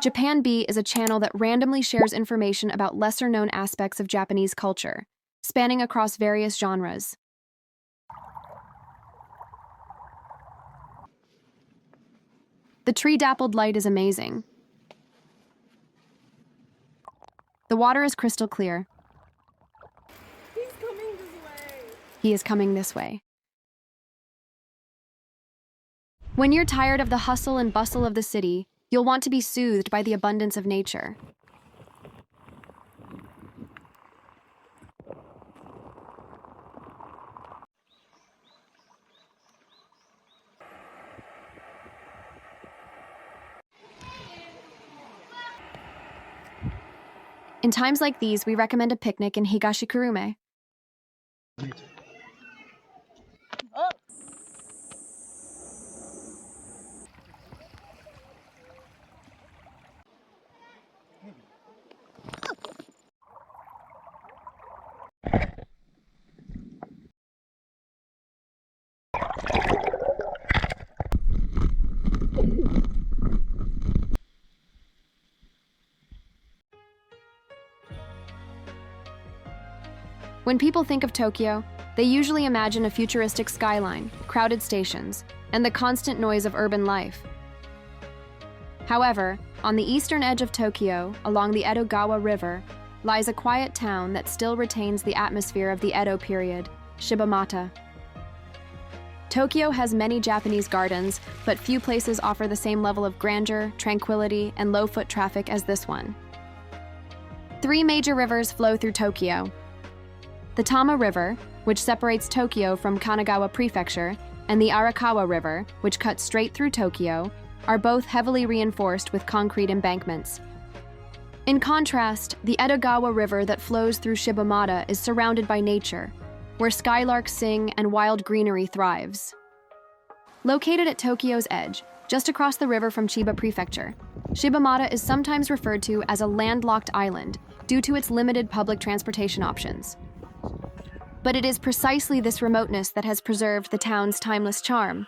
Japan B is a channel that randomly shares information about lesser-known aspects of Japanese culture, spanning across various genres. The tree-dappled light is amazing. The water is crystal clear. He's coming this way. He is coming this way. When you're tired of the hustle and bustle of the city, you'll want to be soothed by the abundance of nature. In times like these, we recommend a picnic in Higashikurume. Oh. When people think of Tokyo, they usually imagine a futuristic skyline, crowded stations, and the constant noise of urban life. However, on the eastern edge of Tokyo, along the Edogawa River, lies a quiet town that still retains the atmosphere of the Edo period, Shibamata. Tokyo has many Japanese gardens, but few places offer the same level of grandeur, tranquility, and low foot traffic as this one. 3 major rivers flow through Tokyo. The Tama River, which separates Tokyo from Kanagawa Prefecture, and the Arakawa River, which cuts straight through Tokyo, are both heavily reinforced with concrete embankments. In contrast, the Edogawa River that flows through Shibamata is surrounded by nature, where skylarks sing and wild greenery thrives. Located at Tokyo's edge, just across the river from Chiba Prefecture, Shibamata is sometimes referred to as a landlocked island due to its limited public transportation options. But it is precisely this remoteness that has preserved the town's timeless charm.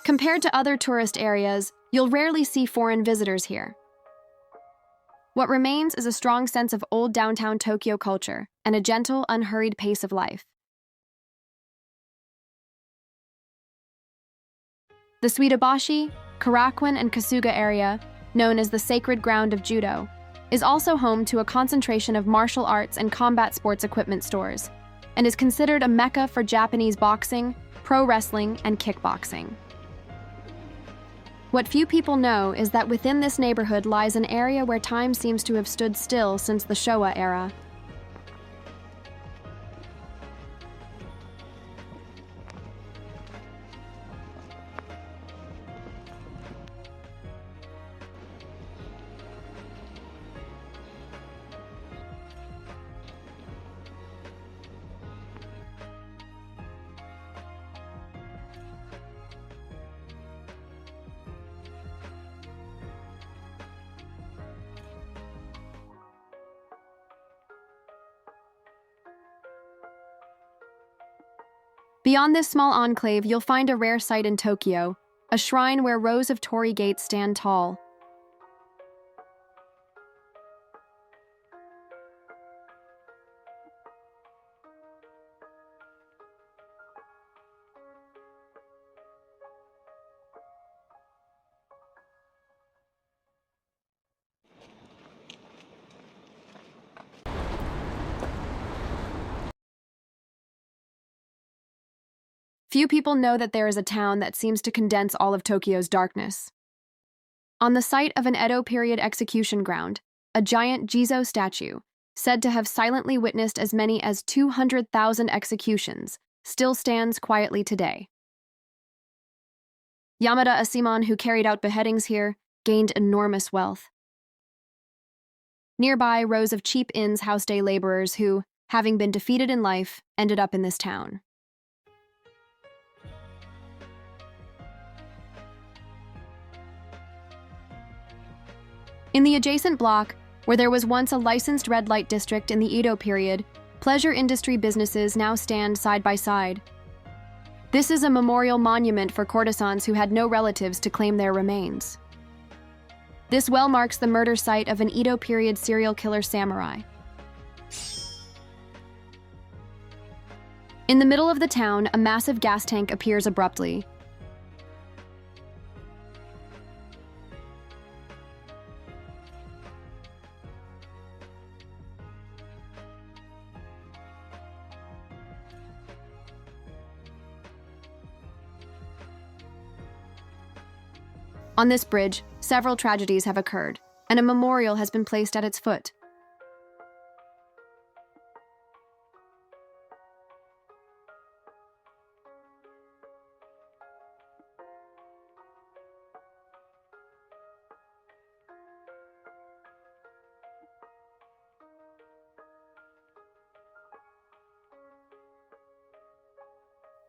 Compared to other tourist areas, you'll rarely see foreign visitors here. What remains is a strong sense of old downtown Tokyo culture and a gentle, unhurried pace of life. The Suidobashi, Karakuen, and Kasuga area, known as the sacred ground of judo, is also home to a concentration of martial arts and combat sports equipment stores, and is considered a mecca for Japanese boxing, pro wrestling, and kickboxing. What few people know is that within this neighborhood lies an area where time seems to have stood still since the Showa era. Beyond this small enclave, you'll find a rare sight in Tokyo, a shrine where rows of Torii gates stand tall. Few people know that there is a town that seems to condense all of Tokyo's darkness. On the site of an Edo period execution ground, a giant Jizo statue, said to have silently witnessed as many as 200,000 executions, still stands quietly today. Yamada Asimon, who carried out beheadings here, gained enormous wealth. Nearby, rows of cheap inns house day laborers who, having been defeated in life, ended up in this town. In the adjacent block, where there was once a licensed red light district in the Edo period, pleasure industry businesses now stand side by side. This is a memorial monument for courtesans who had no relatives to claim their remains. This well marks the murder site of an Edo period serial killer samurai. In the middle of the town, a massive gas tank appears abruptly. On this bridge, several tragedies have occurred, and a memorial has been placed at its foot.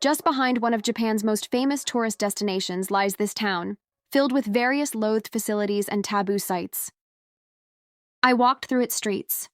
Just behind one of Japan's most famous tourist destinations lies this town, filled with various loathed facilities and taboo sites. I walked through its streets,